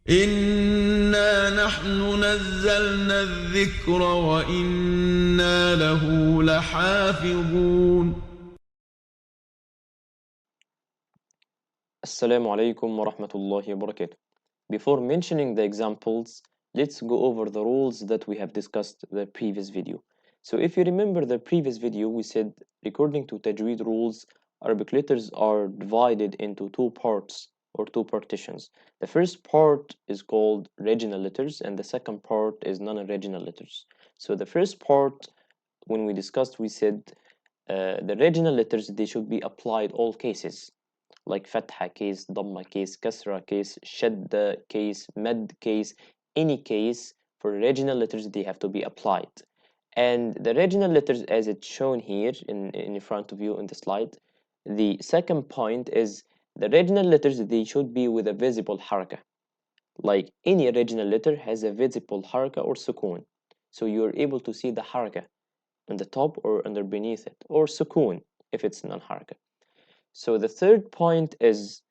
إنا نحن نزلنا الذكر وإنا له لحافظون. Assalamu alaikum wa rahmatullahi wa barakatuh. Before mentioning the examples, let's go over the rules that we have discussed in the previous video. So if you remember the previous video, we said according to Tajweed rules, Arabic letters are divided into two parts or two partitions. The first part is called regional letters and the second part is non-regional letters. So the first part, when we discussed, we said the regional letters, they should be applied all cases like fatha case, dhamma case, kasra case, shadda case, mad case, any case for regional letters, they have to be applied. And the regional letters, as it's shown here in front of you in the slide, the second point is the regional letters, they should be with a visible haraka. Like any regional letter has a visible haraka or sukoon. So you're able to see the haraka on the top or under beneath it, or sukoon if it's non-haraka. So the third point is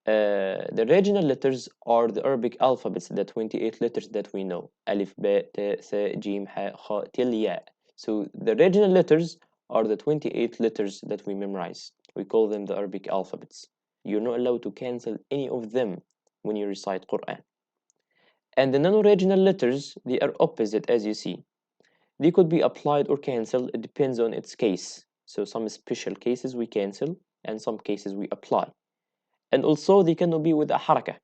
the regional letters are the Arabic alphabets, the 28 letters that we know. Alif, ba, ta, tha, jim, ha, kha, till ya. So the regional letters are the 28 letters that we memorize. We call them the Arabic alphabets. You're not allowed to cancel any of them when you recite Quran. And the non-regional letters, they are opposite as you see. They could be applied or cancelled. It depends on its case. So some special cases we cancel and some cases we apply. And also they cannot be with a haraka.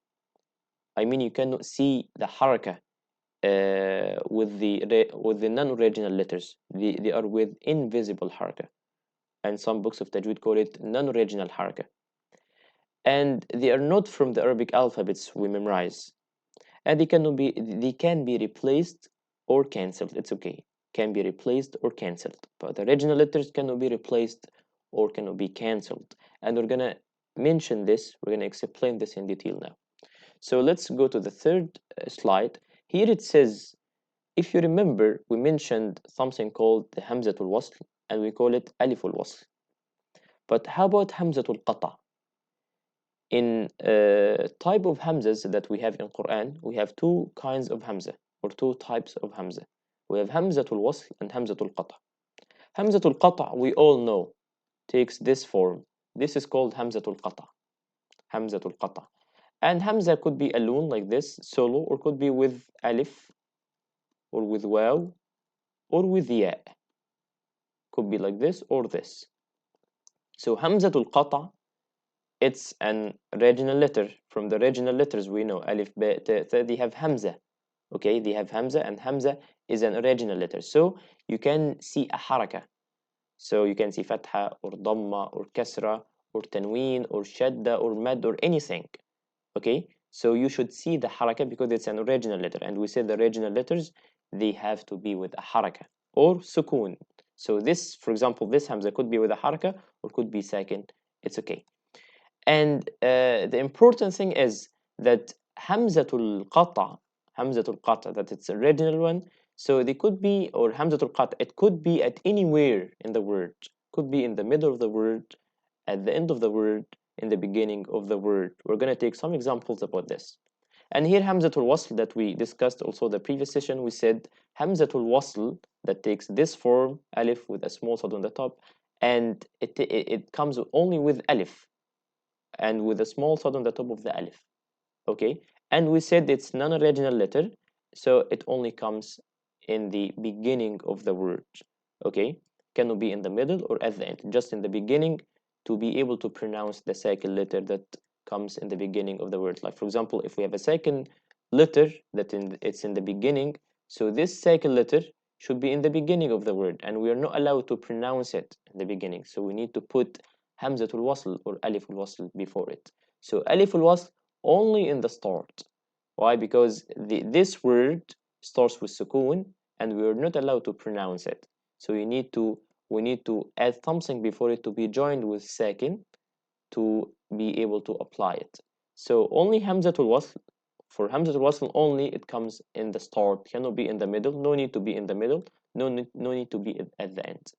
I mean you cannot see the haraka with the non-original letters. They are with invisible haraka. And some books of Tajweed call it non-original haraka. And they are not from the Arabic alphabets we memorize. And they can be replaced or cancelled. It's okay. Can be replaced or cancelled. But the original letters cannot be replaced or cannot be cancelled. And we're gonna mention this, we're gonna explain this in detail now. So let's go to the third slide. Here it says, if you remember, we mentioned something called the Hamzatul Wasl and we call it Aliful Wasl. But how about Hamzatul Qata? In type of Hamzas that we have in Quran, we have two kinds of Hamza or two types of Hamza. We have Hamzatul Wasl and Hamzatul Qata. Hamzatul Qata, we all know, takes this form. This is called Hamzatul Qata. Hamzatul Qata. And Hamza could be alone like this, solo, or could be with Alif, or with Waw, or with Ya. Could be like this or this. So Hamzatul Qata, it's an regional letter. From the regional letters we know, Alif, Ba, Ta, Tha, they have Hamza. Okay, they have Hamza, and Hamza is an original letter. So you can see a haraka. So you can see Fatha, or Dhamma, or Kasra, or Tanween, or Shadda, or Mad, or anything. Okay, so you should see the haraka because it's an original letter, and we said the original letters, they have to be with a haraka or sukoon. So this, for example, this Hamza could be with a haraka or could be sakin. It's okay. And the important thing is that Hamzatul Qata, that it's a original one. So they could be, or Hamzatul Qata, it could be at anywhere in the word. Could be in the middle of the word, at the end of the word, in the beginning of the word. We're going to take some examples about this. And here Hamzatul Wasl that we discussed also the previous session, we said Hamzatul Wasl that takes this form, Alif with a small sad on the top, and it comes only with Alif and with a small sad on the top of the Alif. Okay, and we said it's non-original letter, so it only comes in the beginning of the word. Okay, cannot be in the middle or at the end, just in the beginning to be able to pronounce the second letter that comes in the beginning of the word. Like for example, if we have a second letter that it's in the beginning, so this second letter should be in the beginning of the word, and we are not allowed to pronounce it in the beginning. So we need to put Hamzatul Wasl or Aliful Wasl before it. So Aliful Wasl only in the start. Why? Because this word starts with sukoon, and we are not allowed to pronounce it. So we need to add something before it to be joined with sakin to be able to apply it. So only Hamzatul Wasl, for Hamzatul Wasl only, it comes in the start, cannot be in the middle, no need to be in the middle, no need to be at the end.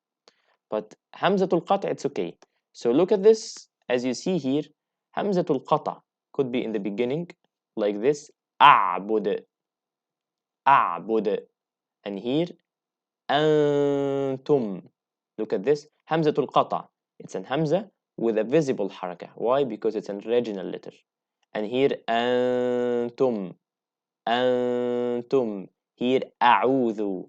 But Hamzatul Qata, it's okay. So look at this, as you see here, Hamzatul Qata could be in the beginning, like this, أعبد أعبد. And here أنتم. Look at this. Hamzatul qata. It's an hamza with a visible haraka. Why? Because it's an original letter. And here أنتم. أنتم. Here أعوذ.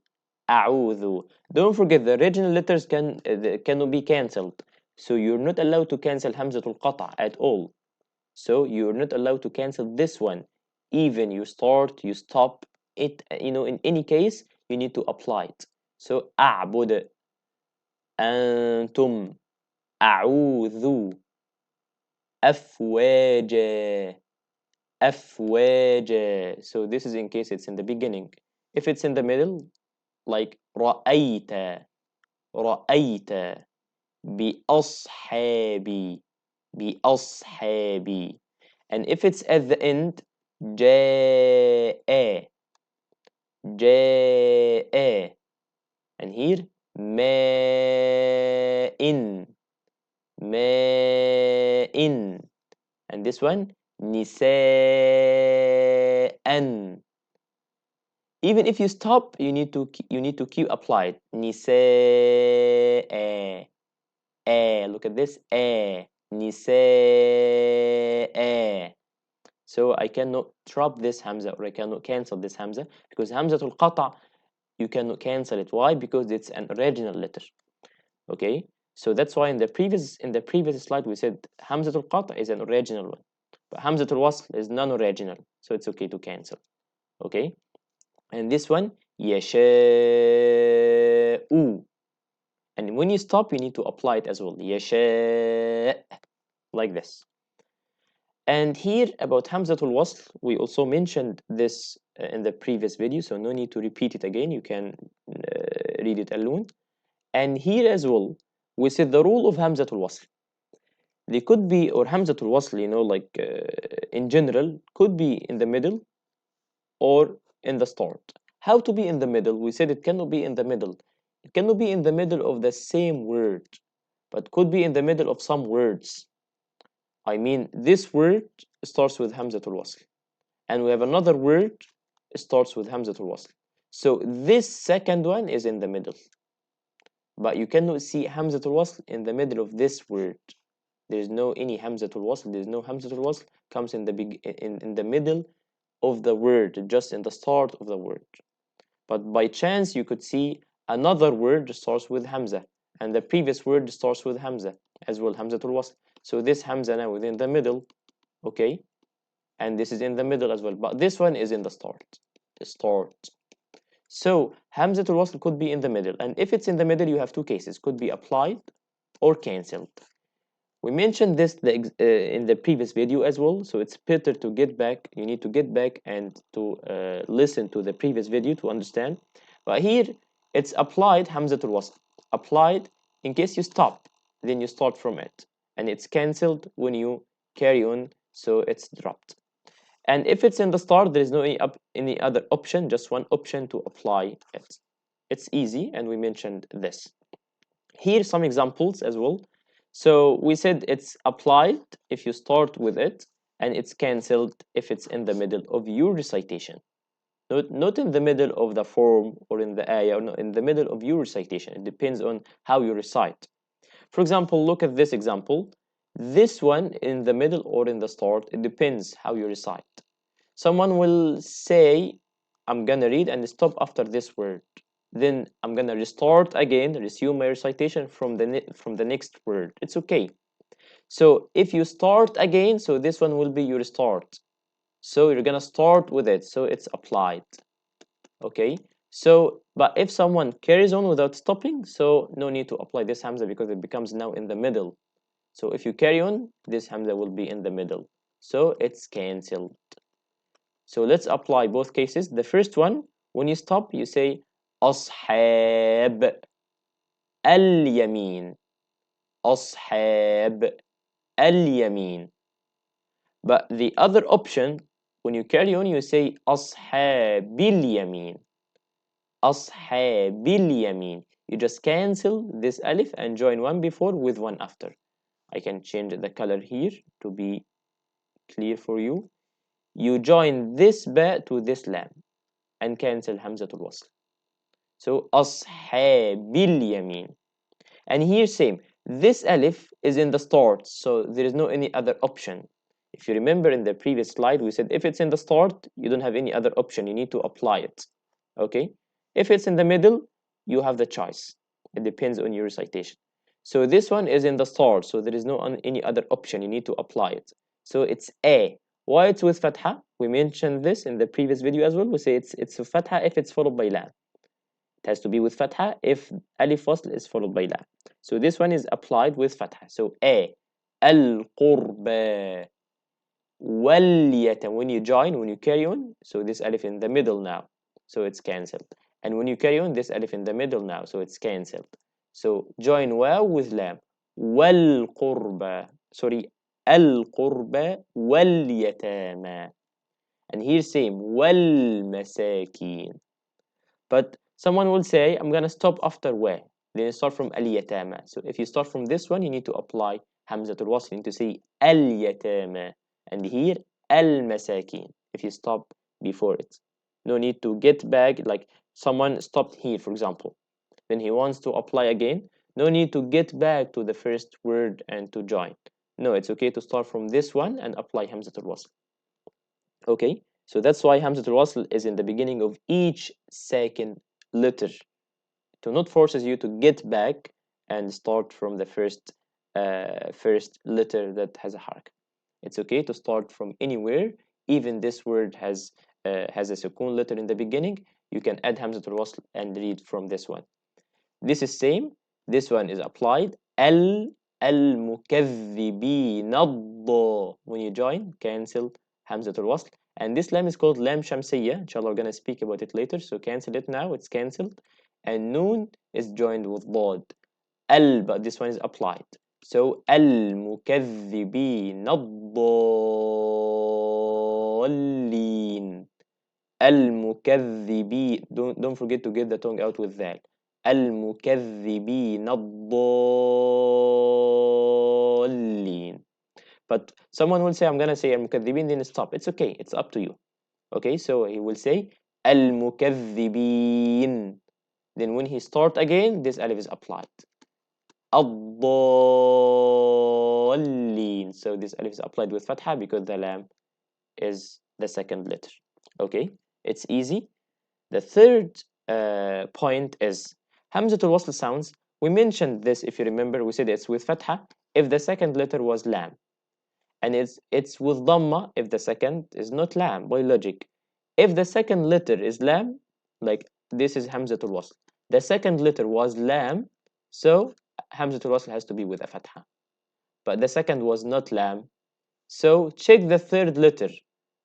أعوذ. Don't forget the original letters cannot be cancelled. So you're not allowed to cancel Hamzatul qata at all. So you're not allowed to cancel this one. Even you start, you stop it, in any case, you need to apply it. So أعبد. أنتم. أعوذ. أفواجا. أفواجا. So this is in case it's in the beginning. If it's in the middle, like رأيت. رأيت. بأصحابي. بأصحابي. And if it's at the end, جاء. جاء. And here ماء. ماء. And this one نساء. Even if you stop, you need to keep applied. نساء. Look at this. نساء. So I cannot drop this hamza, or I cannot cancel this hamza, because hamzatul qata, you cannot cancel it. Why? Because it's an original letter. Okay, so that's why in the previous slide we said hamzatul qata is an original one, but hamzatul wasl is non-original, so it's okay to cancel. Okay, and this one yasha'u, and when you stop, you need to apply it as well. Yasha', like this. And here about Hamzatul Wasl, we also mentioned this in the previous video, so no need to repeat it again. You can read it alone. And here as well, we said the rule of Hamzatul Wasl. They could be, or Hamzatul Wasl, like in general, could be in the middle or in the start. How to be in the middle? We said it cannot be in the middle. It cannot be in the middle of the same word, but could be in the middle of some words. I mean, this word starts with Hamzatul Wasl, and we have another word starts with Hamzatul Wasl. So this second one is in the middle, but you cannot see Hamzatul Wasl in the middle of this word. There's no any Hamzatul Wasl. There's no Hamzatul Wasl comes in the middle of the word, just in the start of the word. But by chance, you could see another word starts with Hamza, and the previous word starts with Hamza as well, Hamzatul Wasl. So this Hamza now is in the middle, okay? And this is in the middle as well, but this one is in the start. The start. So Hamzatul Wasl could be in the middle, and if it's in the middle, you have two cases: could be applied or cancelled. We mentioned this in the previous video as well, so it's better to get back. You need to get back and to listen to the previous video to understand. But here it's applied Hamzatul Wasl. Applied in case you stop, then you start from it, and it's cancelled when you carry on, so it's dropped. And if it's in the start, there is no any other option, just one option to apply it. It's easy, and we mentioned this. Here some examples as well. So we said it's applied if you start with it, and it's cancelled if it's in the middle of your recitation. Not in the middle of the form or in the ayah, or in the middle of your recitation. It depends on how you recite. For example, look at this example. This one in the middle or in the start, it depends how you recite. Someone will say, I'm gonna read and stop after this word. Then I'm gonna restart again, resume my recitation from the next word. It's okay. So if you start again, so this one will be your start. So you're gonna start with it, so it's applied. Okay. So, but if someone carries on without stopping, so no need to apply this hamza because it becomes now in the middle. So if you carry on, this hamza will be in the middle. So it's cancelled. So let's apply both cases. The first one, when you stop, you say أصحاب اليمين. أصحاب اليمين. But the other option, when you carry on, you say أصحاب اليمين. أصحاب اليمين. You just cancel this alif and join one before with one after. I can change the color here to be clear for you. you join this ba to this lam and cancel Hamzatul Wasl. So ashabil yamin. And here same, this alif is in the start, so there is no any other option. If you remember in the previous slide, we said if it's in the start, you don't have any other option, you need to apply it. Okay? If it's in the middle, you have the choice. It depends on your recitation. So this one is in the start, so there is no any other option, you need to apply it. So it's A. Why it's with fatha? We mentioned this in the previous video as well. We say it's a fatha if it's followed by lam. It has to be with fatha if alif wasl is followed by lam. So this one is applied with fatha. So A, al-qurba, wal-yatam. When you join, when you carry on, so this alif in the middle now, so it's cancelled. And when you carry on, this alif in the middle now, so it's cancelled. So join waw with lam. Wal-qurba, sorry, al-qurba wal-yatama. And here same, wal-masakin. But someone will say, I'm going to stop after wa. Then you start from al-yatama. So if you start from this one, you need to apply Hamzatul Wasl. You need to say al-yatama. And here, al-masakin. If you stop before it. No need to get back, like someone stopped here, for example. Then he wants to apply again. No need to get back to the first word and to join. No, it's okay to start from this one and apply Hamzatul Wasl. Okay? So that's why Hamzatul Wasl is in the beginning of each second letter, to not forces you to get back and start from the first letter that has a haraka. It's okay to start from anywhere. Even this word has a sukun letter in the beginning. You can add Hamzatul Wasl and read from this one. This is same. This one is applied. Al-mukaththibin. When you join, cancel Hamzatul Wasl. And this lam is called lam shamsiyya. Inshallah, we're going to speak about it later. So cancel it now. It's cancelled. And noon is joined with dad. But this one is applied. So al-mukaththibin ad-dallin. Al-mukaththibin. Don't forget to get the tongue out with that. Al-mukaththibin ad-dallin. But someone will say, I'm going to say al-mukaththibin, then stop. It's okay. It's up to you. Okay, so he will say al-mukaththibin. Then when he start again, this alif is applied. Ad-dallin. So this alif is applied with fatha because the lam is the second letter. Okay, it's easy. The third point is Hamzatul Wasl sounds. We mentioned this, if you remember, we said it's with fatha if the second letter was lam. And it's with dhamma if the second is not lam, by logic. If the second letter is lam, like this is Hamzatul Wasl. The second letter was lam, so Hamzatul Wasl has to be with a fatha. But the second was not lam, so check the third letter.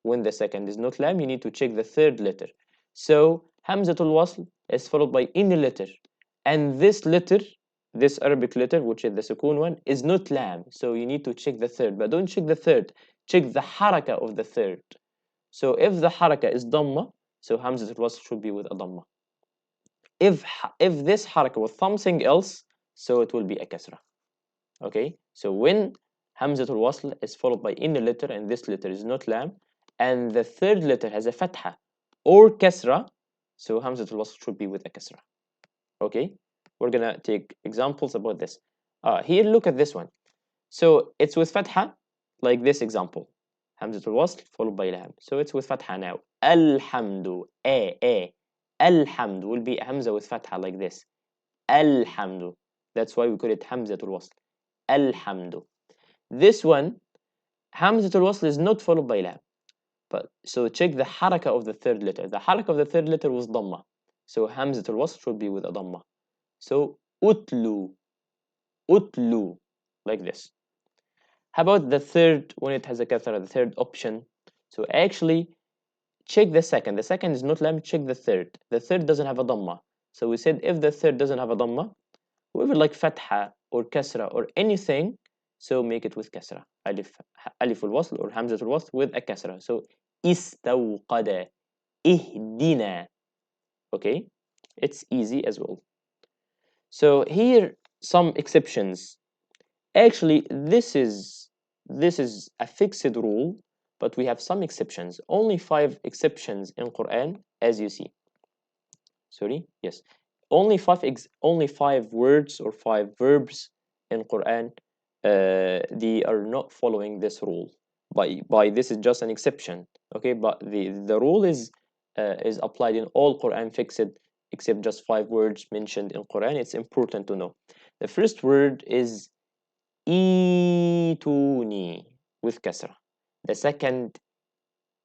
When the second is not lam, you need to check the third letter. So Hamzatul Wasl is followed by any letter. And this letter, this Arabic letter, which is the sukun one, is not lam. So you need to check the third. But don't check the third. Check the haraka of the third. So if the haraka is dhamma, so Hamzatul Wasl should be with a dhamma. If this haraka was something else, so it will be a kasra. Okay? So when Hamzatul Wasl is followed by any letter and this letter is not lam, and the third letter has a fatha or kasra, so Hamzatul Wasl should be with a kasra. Okay? We're gonna take examples about this. Here, look at this one. So it's with fatha, like this example. Hamzatul Wasl followed by lam. So it's with fatha now. Alhamdu, a. Alhamdu will be a hamza with fatha like this. Alhamdu. That's why we call it Hamzatul Wasl. Alhamdu. This one, Hamzatul Wasl is not followed by lam. But so check the haraka of the third letter. The haraka of the third letter was dhamma. So Hamzatul Wasl should be with a dhamma. So utlu, like this. How about the third, when it has a kathra, the third option? So actually, check the second. The second is not lam, check the third. The third doesn't have a dhamma. So we said if the third doesn't have a dhamma, whoever like fatha or kasra or anything, so make it with kasra. Alif al-wasl or hamzat al-wasl with a kasra. So istawqada, ihdina. Okay, it's easy as well. So here some exceptions. Actually, this is a fixed rule, but we have some exceptions. Only 5 exceptions in Quran, as you see. Sorry, yes, only five words or 5 verbs in Quran. They are not following this rule. By this is just an exception, okay? But the rule is applied in all Quran fixed except just 5 words mentioned in Quran. It's important to know. The first word is ituni with kasra. The second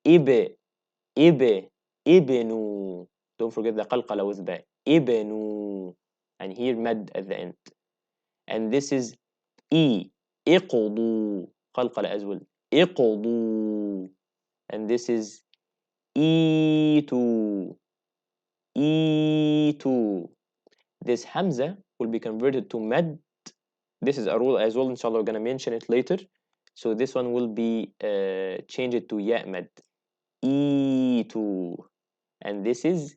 ibe, ibe, ibnu. Don't forget the qalqala with ba. Ibnu, and here mad at the end. And this is iqdu, qalqala as well. Iqdu, and this is itu, itu. This hamza will be converted to mad. This is a rule as well, inshallah. We're gonna mention it later. So this one will be changed to ya mad. Itu, and this is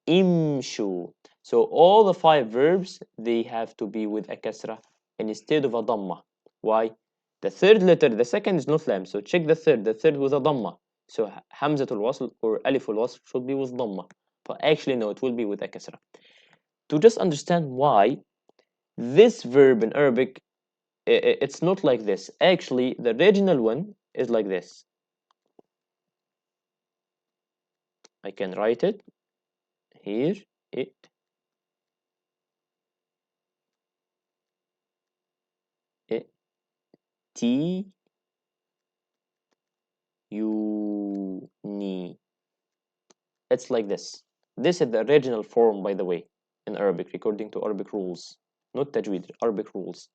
imshu. So all the 5 verbs, they have to be with a kasra instead of a dhamma. Why? The third letter, the second is not lam. So check the third with a dhamma. So Hamzatul Wasl or Aliful Wasl should be with dhamma. But actually no, it will be with a kasra. To just understand why, this verb in Arabic, it's not like this. Actually, the original one is like this. I can write it here. T uni. It's like this. This is the original form, by the way, in Arabic, according to Arabic rules, not Tajweed, Arabic rules.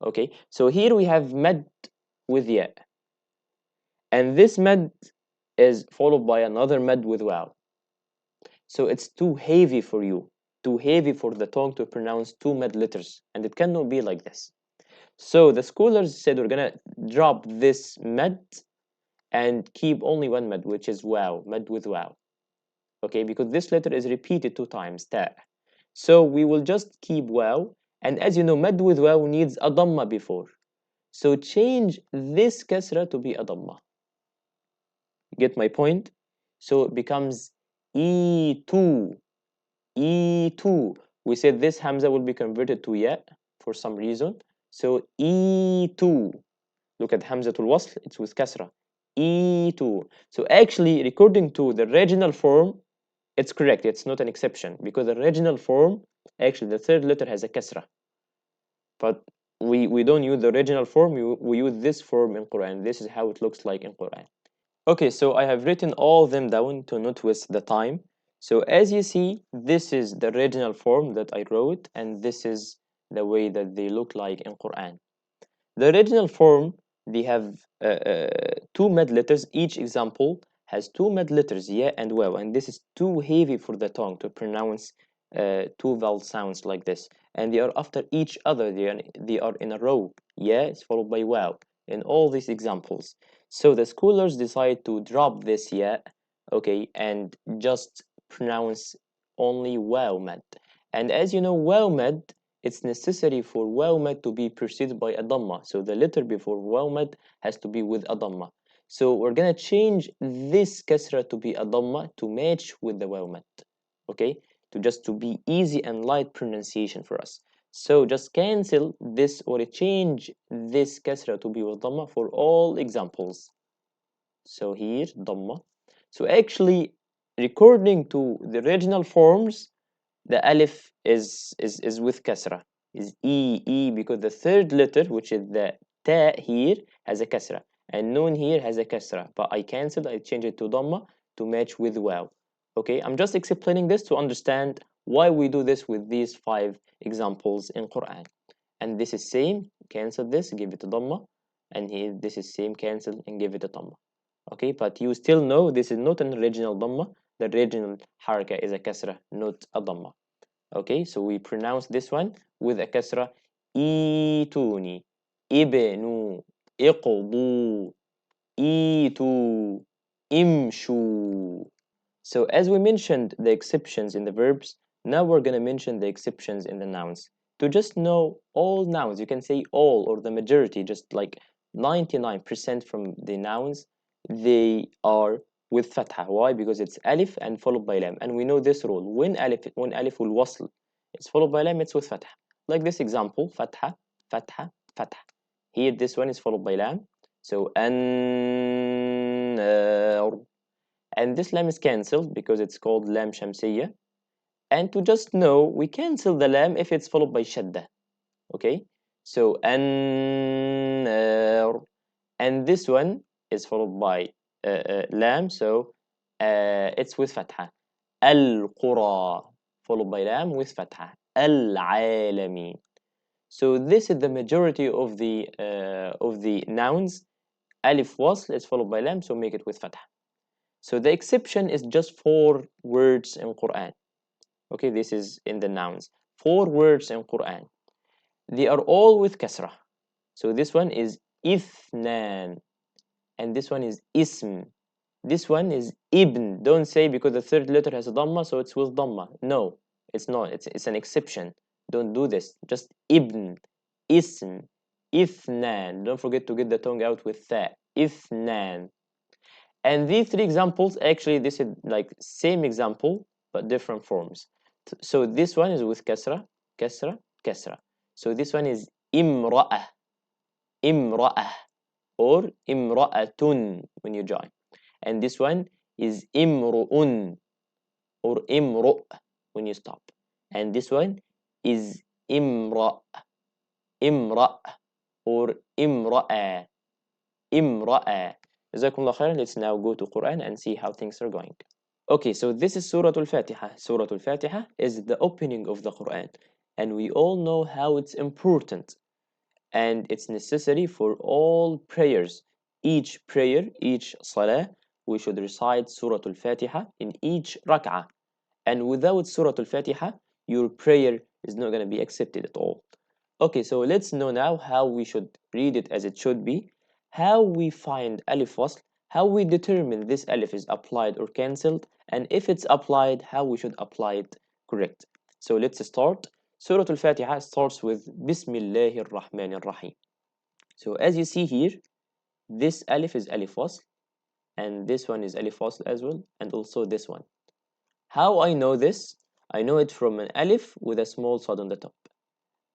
Okay, so here we have mad with ya, and this mad is followed by another mad with waw. So it's too heavy for you, too heavy for the tongue to pronounce 2 mad letters, and it cannot be like this. So the scholars said we're gonna drop this mad and keep only 1 mad, which is waw, mad with waw. Okay, because this letter is repeated 2 times, ta. So we will just keep waw, and as you know, mad with waw needs a dhamma before. So change this kasra to be a dhamma. Get my point? So it becomes E2. E2. We said this hamza will be converted to ya for some reason. So E2. Look at Hamzatul Wasl, it's with kasra. E2. So actually, according to the original form, it's correct. It's not an exception because the original form, actually, the third letter has a kasra. But we don't use the original form. We use this form in Quran. This is how it looks like in Quran. Okay, so I have written all of them down to not waste the time. So as you see, this is the original form that I wrote, and this is the way that they look like in Quran. The original form, they have 2 mad letters. Each example has 2 mad letters, ya and waw, and this is too heavy for the tongue to pronounce 2 vowel sounds like this. And they are after each other. They are in a row. Ya is followed by waw in all these examples. So the scholars decide to drop this ya, okay, and just pronounce only waw mad. And as you know, waw mad, it's necessary for waw mad to be preceded by a dhamma. So the letter before waw mad has to be with a dhamma. So we're gonna change this kasra to be a dhamma to match with the waw mad. Okay, to be easy and light pronunciation for us. So just cancel this or change this kasra to be with dhamma for all examples. So here dhamma. So actually, according to the original forms, the alif is with kasra, is e, because the third letter, which is the ta here, has a kasra, and noon here has a kasra, but I cancelled, I changed it to dhamma to match with waw. Okay, I'm just explaining this to understand why we do this with these 5 examples in Quran. And this is same, cancel this, give it a dhamma, and here this is same, cancel and give it a dhamma. Okay, but you still know this is not an original dhamma. The original haraka is a kasra, not a dhamma. Okay, so we pronounce this one with a kasra. Ituni, ibnu, iqdu, itu, imshu. So as we mentioned the exceptions in the verbs, now we're going to mention the exceptions in the nouns. To just know all nouns, you can say all or the majority, just like 99% from the nouns, they are with fatha. Why? Because it's alif and followed by lam, and we know this rule. When alif will wasl, it's followed by lam, it's with fatha. Like this example, fatha, fatha, fatha. Here, this one is followed by lam, so an, and this lam is cancelled because it's called lam shamsiyya. And to just know, we cancel the lam if it's followed by shadda. Okay, so an, and this one is followed by lam, so it's with fatha. Al-Qura, followed by lam with fatha. Al-Alamin. So this is the majority of the nouns. Alif wasl is followed by lam, so make it with fatha. So the exception is just 4 words in Quran. Okay, this is in the nouns. 4 words in Quran. They are all with kasrah. So this one is ithnan, and this one is ism. This one is ibn. Don't say because the third letter has a dhamma, so it's with dhamma. No, it's not. It's an exception. Don't do this. Just ibn, ism, ithnan. Don't forget to get the tongue out with tha. Ithnan. And these 3 examples, actually, this is like same example but different forms. So this one is with kasra, kasra, kasra. So this one is imra'ah, imra'ah, or imra'atun when you join. And this one is imru'un, or imru' when you stop. And this one is imra', imra', or imra'a, imra'a. Jazakumullah khairan. Let's now go to Quran and see how things are going. Okay, so this is Surah Al-Fatiha. Surah Al-Fatiha is the opening of the Quran, and we all know how it's important and it's necessary for all prayers. Each prayer, each salah, we should recite Surah Al-Fatiha in each rak'ah. And without Surah Al-Fatiha, your prayer is not going to be accepted at all. Okay, so let's know now how we should read it as it should be, how we find alif wasl, how we determine this alif is applied or cancelled, and if it's applied, how we should apply it correct. So let's start. Surah Al-Fatiha starts with Bismillahir Rahmanir Rahim. So as you see here, this alif is alif wasl, and this one is alif wasl as well, and also this one. How I know this? I know it from an alif with a small sad on the top.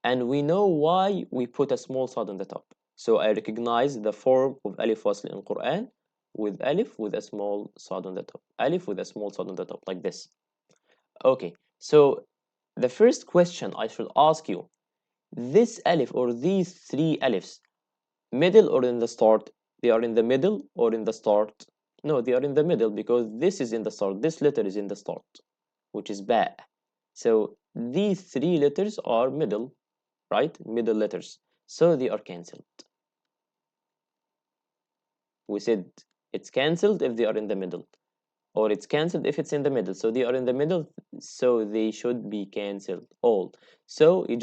And we know why we put a small sad on the top. So I recognize the form of alif wasl in Quran with alif with a small sad on the top. Alif with a small sad on the top, like this. Okay, so the first question I should ask you, this alif or these 3 alifs, middle or in the start? They are in the middle or in the start? No, they are in the middle because this is in the start. This letter is in the start, which is ba. So these 3 letters are middle, right? Middle letters. So they are cancelled. We said it's cancelled if they are in the middle, or it's cancelled if it's in the middle. So they are in the middle, so they should be cancelled all. So you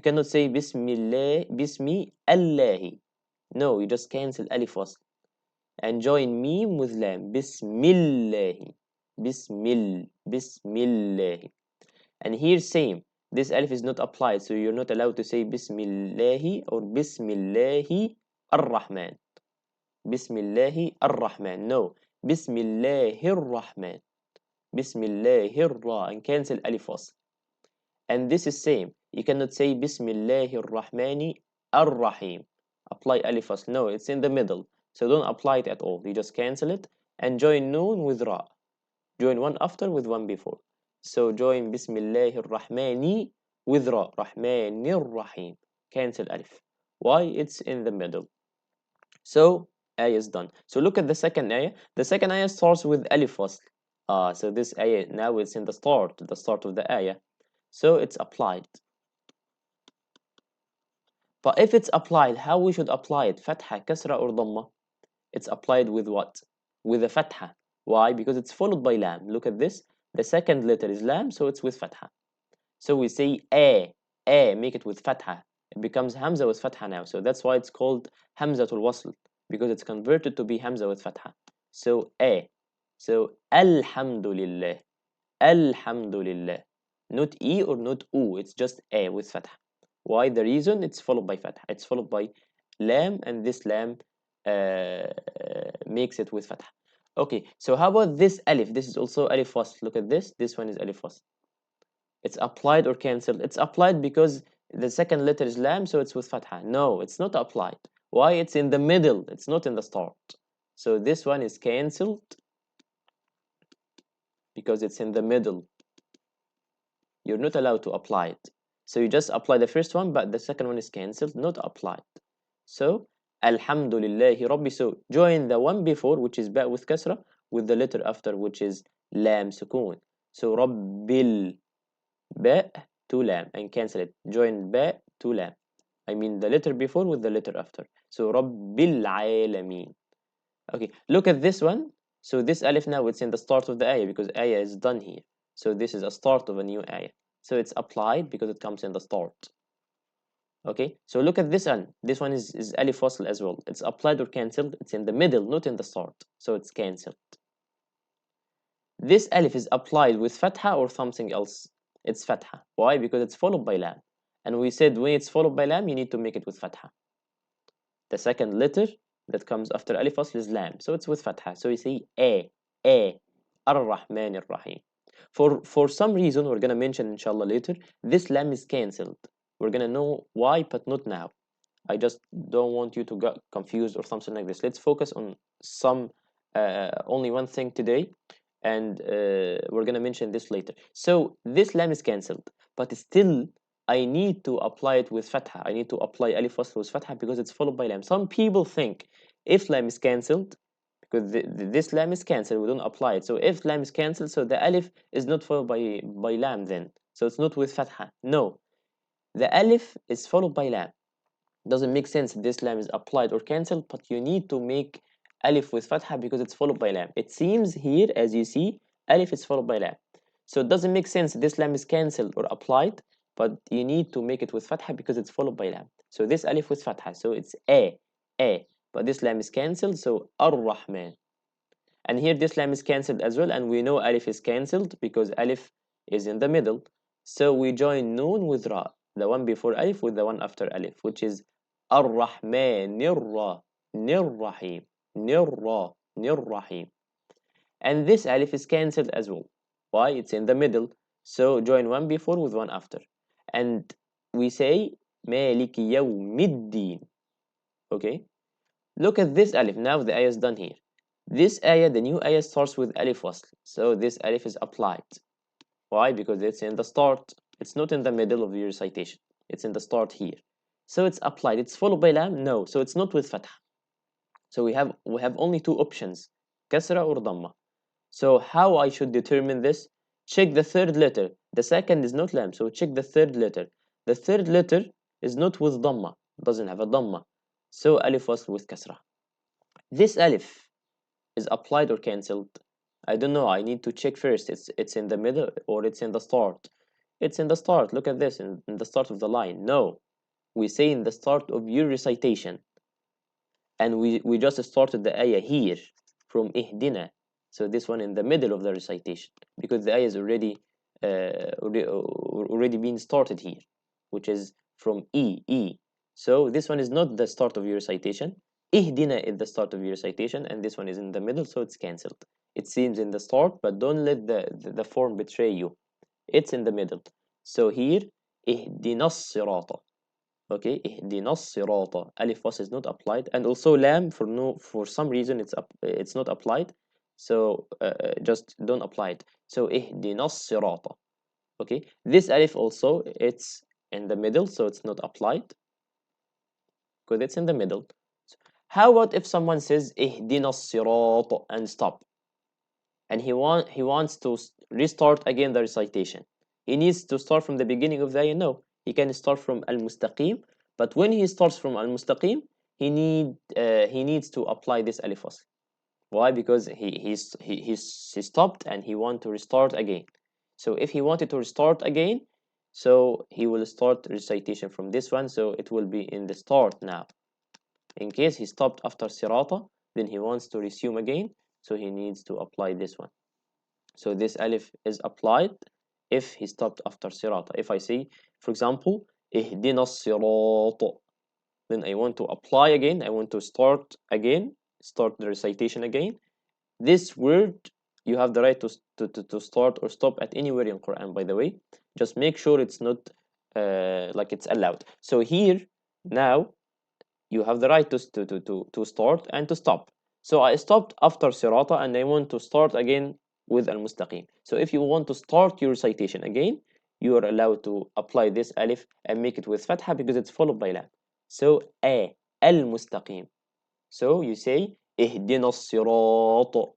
cannot say Bismillah, Bismi Allahi. No, you just cancel alif wasl and join meme with lam. Bismillahi, Bismillahi. And here same. This alif is not applied, so you're not allowed to say Bismillahi or Bismillahi ar-Rahman. Bismillahi ar-Rahman. No. Bismillahir Rahman. Bismillahir Ra, and cancel alif wasl. And this is same. You cannot say Bismillahir Rahmani ar-Rahim. Apply alif wasl. No, it's in the middle. So don't apply it at all. You just cancel it and join noon with Ra. Join one after with one before. So join Bismillahir Rahmani with Ra. Rahmanir Rahim. Cancel alif. Why? It's in the middle. So ayah is done. So look at the second ayah. The second ayah starts with alif wasl. So this ayah now it's in the start of the ayah. So it's applied. But if it's applied, how we should apply it? Fatha, kasra, or dhamma? It's applied with what? With a fatha. Why? Because it's followed by lam. Look at this. The second letter is lam, so it's with fatha. So we say a, make it with fatha. It becomes hamza with fatha now. So that's why it's called Hamzatul Wasl, because it's converted to be hamza with fatha. So a. So alhamdulillah. Alhamdulillah. Not e or not u. It's just a with fatha. Why? The reason it's followed by fatha. It's followed by lam, and this lam makes it with fatha. Okay, so how about this alif? This is also alif wasl. Look at this. This one is alif wasl. It's applied or cancelled? It's applied because the second letter is lam, so it's with fatha. No, it's not applied. Why? It's in the middle. It's not in the start. So this one is cancelled because it's in the middle. You're not allowed to apply it. So you just apply the first one, but the second one is cancelled, not applied. So Alhamdulillahi Rabbi. So join the one before, which is ba with kasra, with the letter after, which is lam sukun. So Rabbil ba to lam, and cancel it. Join ba to lam. I mean the letter before with the letter after. So Rabbil Alameen. Okay, look at this one. So this alif now, it's in the start of the ayah because ayah is done here. So this is a start of a new ayah. So it's applied because it comes in the start. Okay, so look at this one. This one is alif wasl as well. It's applied or cancelled. It's in the middle, not in the start. So it's cancelled. This alif is applied with fatha or something else. It's fatha. Why? Because it's followed by lam. And we said when it's followed by lam, you need to make it with fatha. The second letter that comes after alif wasl is lam. So it's with fatha. So you see ar-Rahman ar-Rahim. For some reason, we're going to mention inshallah later, this lam is cancelled. We're going to know why, but not now. I just don't want you to get confused or something like this. Let's focus on only one thing today, and we're going to mention this later. So this lam is cancelled, but still I need to apply it with fatha. I need to apply alif wasl with fatha because it's followed by lam. Some people think if lam is cancelled, because this lam is cancelled, we don't apply it. So if lam is cancelled, so the alif is not followed by lam then. So it's not with fatha. No, the alif is followed by lam. Doesn't make sense this lam is applied or cancelled, but you need to make alif with fatha because it's followed by lam. It seems here, as you see, alif is followed by lam. So it doesn't make sense this lam is cancelled or applied, but you need to make it with fatha because it's followed by lam. So this alif with fatha, so it's a, but this lam is cancelled, so ar-Rahman. And here this lam is cancelled as well, and we know alif is cancelled because alif is in the middle. So we join noon with ra, the one before alif with the one after alif, which is ar-Rahman nir-Rahim, nir-Rahim. And this alif is cancelled as well. Why? It's in the middle. So join one before with one after. And we say Maliki Yawmiddin. Okay? Look at this alif. Now the ayah is done here. This ayah, the new ayah, starts with alif wasl. So this alif is applied. Why? Because it's in the start. It's not in the middle of your recitation. It's in the start here. So it's applied. It's followed by lam? No. So it's not with fatha. So we have only two options, kasra or dhamma. So how I should determine this? Check the third letter. The second is not lam, so check the third letter. The third letter is not with dhamma, doesn't have a dhamma. So alif wasl with kasra. This alif is applied or cancelled. I don't know. I need to check first. It's in the middle or it's in the start. It's in the start. Look at this, in the start of the line. No, we say in the start of your recitation. And we just started the ayah here from ihdina. So this one in the middle of the recitation because the ayah is already been started here, which is from E. So this one is not the start of your recitation. Ihdina is the start of your recitation, and this one is in the middle, so it's cancelled. It seems in the start, but don't let the form betray you. It's in the middle. So here, ihdina sirata. Okay, ihdina sirata. Alif was is not applied, and also lam for some reason it's not applied. So just don't apply it. So ihdina sirata. Okay, this alif also it's in the middle, so it's not applied because it's in the middle. How about if someone says ihdina sirata and stop, and he wants to restart again the recitation? He needs to start from the beginning of the ayah? No, he can start from al-mustaqim, but when he starts from al-mustaqim, he needs to apply this alif wasl. Why? Because he stopped and he want to restart again. So if he wanted to restart again, so he will start recitation from this one, so it will be in the start now. In case he stopped after sirata, then he wants to resume again, so he needs to apply this one. So this alif is applied if he stopped after sirata. If I say, for example, ihdina sirata, then I want to apply again, I want to start again, start the recitation again. This word, you have the right to start or stop at anywhere in Quran, by the way. Just make sure it's not like it's allowed. So here, now, you have the right to start and to stop. So I stopped after Sirata and I want to start again with Al-Mustaqim. So if you want to start your recitation again, you are allowed to apply this alif and make it with fatha because it's followed by lam. So Al-Mustaqim. So you say اهدنا الصراط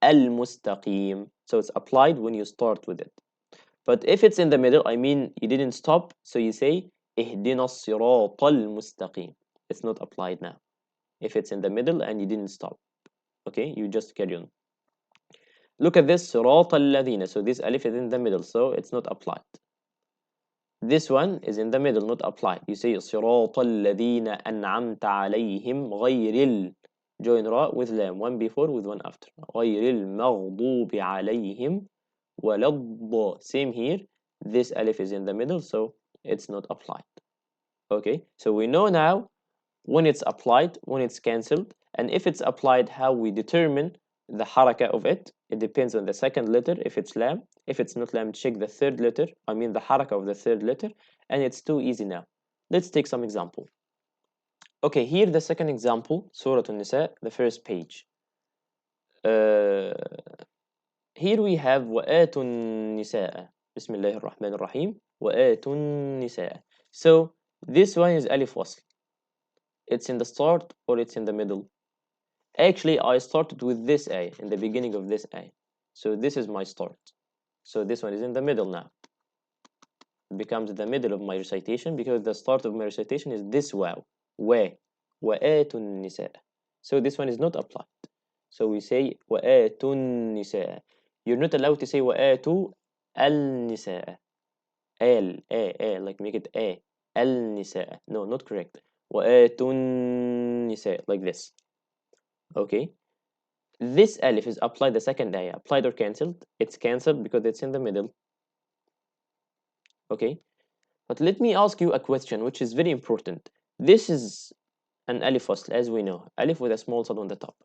المستقيم. So it's applied when you start with it. But if it's in the middle, I mean you didn't stop, so you say اهدنا الصراط المستقيم. It's not applied now. If it's in the middle and you didn't stop, okay, you just carry on. Look at this صراط الذين. So this alif is in the middle, so it's not applied. This one is in the middle, not applied. You say صراط الذين أنعمت عليهم غير join ra with lam, one before with one after. غير المغضوب عليهم ولا الض. Same here. This alif is in the middle, so it's not applied. Okay, so we know now when it's applied, when it's cancelled, and if it's applied, how we determine the haraka of it. It depends on the second letter. If it's lam, if it's not lam, check the third letter. I mean the haraka of the third letter, and it's too easy now. Let's take some example. Okay, here the second example, Surah An-Nisa, the first page. Here we have وَآتُوا النِّسَاءَ بسم الله الرحمن الرحيم وَآتُوا النِّسَاءَ. So this one is alif wasl. It's in the start or it's in the middle. Actually, I started with this ayah in the beginning of this ayah. So this is my start. So this one is in the middle now. It becomes the middle of my recitation because the start of my recitation is this waw. وَآتُوا النِّسَاءَ. So this one is not applied. So we say وَآتُوا النِّسَاءَ. You're not allowed to say وَآتُوا النِّسَاءَ. Like make it a. النِّسَاءَ. No, not correct. وَآتُوا النِّسَاءَ. Like this. Okay. This alif is applied the second ayah. Applied or cancelled? It's cancelled because it's in the middle. Okay. But let me ask you a question which is very important. This is an alif wasl, as we know. Alif with a small sad on the top.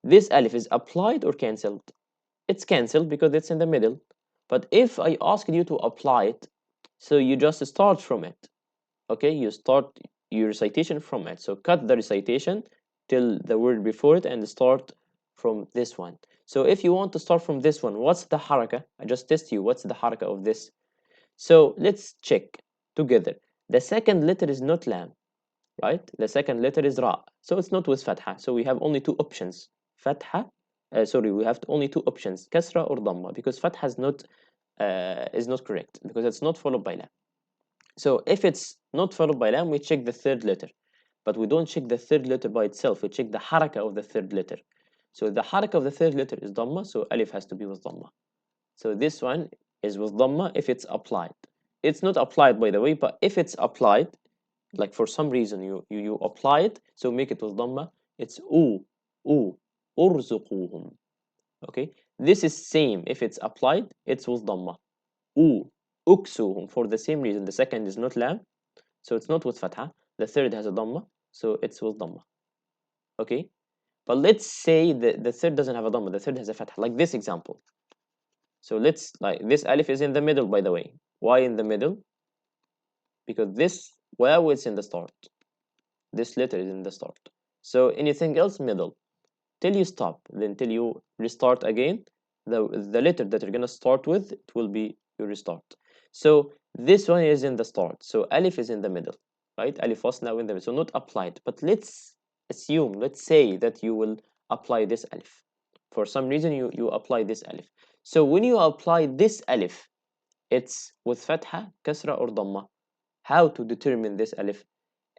This alif is applied or cancelled? It's cancelled because it's in the middle. But if I asked you to apply it, so you just start from it. Okay, you start your recitation from it. So cut the recitation till the word before it and start from this one. So if you want to start from this one, what's the haraka? I just test you. What's the haraka of this? So let's check together. The second letter is not lam, right? The second letter is ra. So it's not with fatha. So we have only two options. Fatha. We have only two options, kasra or dhamma, because fatha is not correct because it's not followed by lam. So if it's not followed by lam, we check the third letter, but we don't check the third letter by itself. We check the haraka of the third letter. So the haraka of the third letter is dhamma, so alif has to be with dhamma. So this one is with dhamma if it's applied. It's not applied, by the way, but if it's applied, like for some reason you apply it, so make it with dhamma. It's urzuquhum. Okay, this is same. If it's applied, it's with dhamma. Uksuhum, for the same reason. The second is not lam, so it's not with fatha. The third has a dhamma, so it's with dhamma. Okay, but let's say the third doesn't have a dhamma. The third has a fatha, like this example. So let's, like, this alif is in the middle, by the way. Why in the middle? Because this waw is in the start. This letter is in the start. So anything else middle. Till you stop, then till you restart again, the letter that you're gonna start with, it will be your restart. So this one is in the start. So alif is in the middle, right? Alif was now in the middle, so not applied. But let's assume, let's say that you will apply this alif. For some reason, you apply this alif. So when you apply this alif, it's with fatha, kasra, or dhamma. How to determine this alif?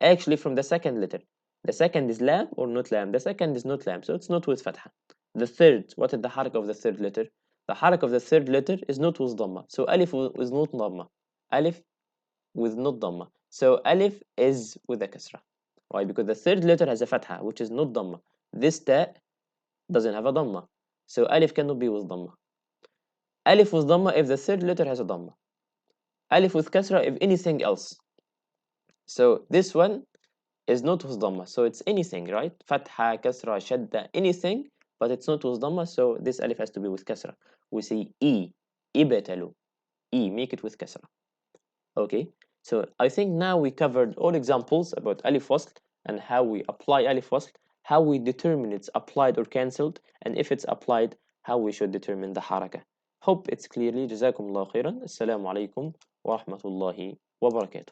Actually, from the second letter. The second is lam or not lam? The second is not lam, so it's not with fatha. The third, what is the haraka of the third letter? The haraka of the third letter is not with dhamma. So alif is not dhamma. Alif with not dhamma. So alif is with a kasra. Why? Because the third letter has a fatha, which is not dhamma. This ta doesn't have a dhamma. So alif cannot be with dhamma. Alif with dhamma if the third letter has a dhamma. Alif with kasra if anything else. So this one is not with dhamma, so it's anything, right? Fatha, kasra, shadda, anything, but it's not with dhamma, so this alif has to be with kasra. We say ibtalu, make it with kasra. Okay, so I think now we covered all examples about alif wasl and how we apply alif wasl, how we determine it's applied or cancelled, and if it's applied, how we should determine the haraka. Hope it's clearly. Jazakumullah khairan. Assalamu alaikum wa rahmatullahi wa barakatuh.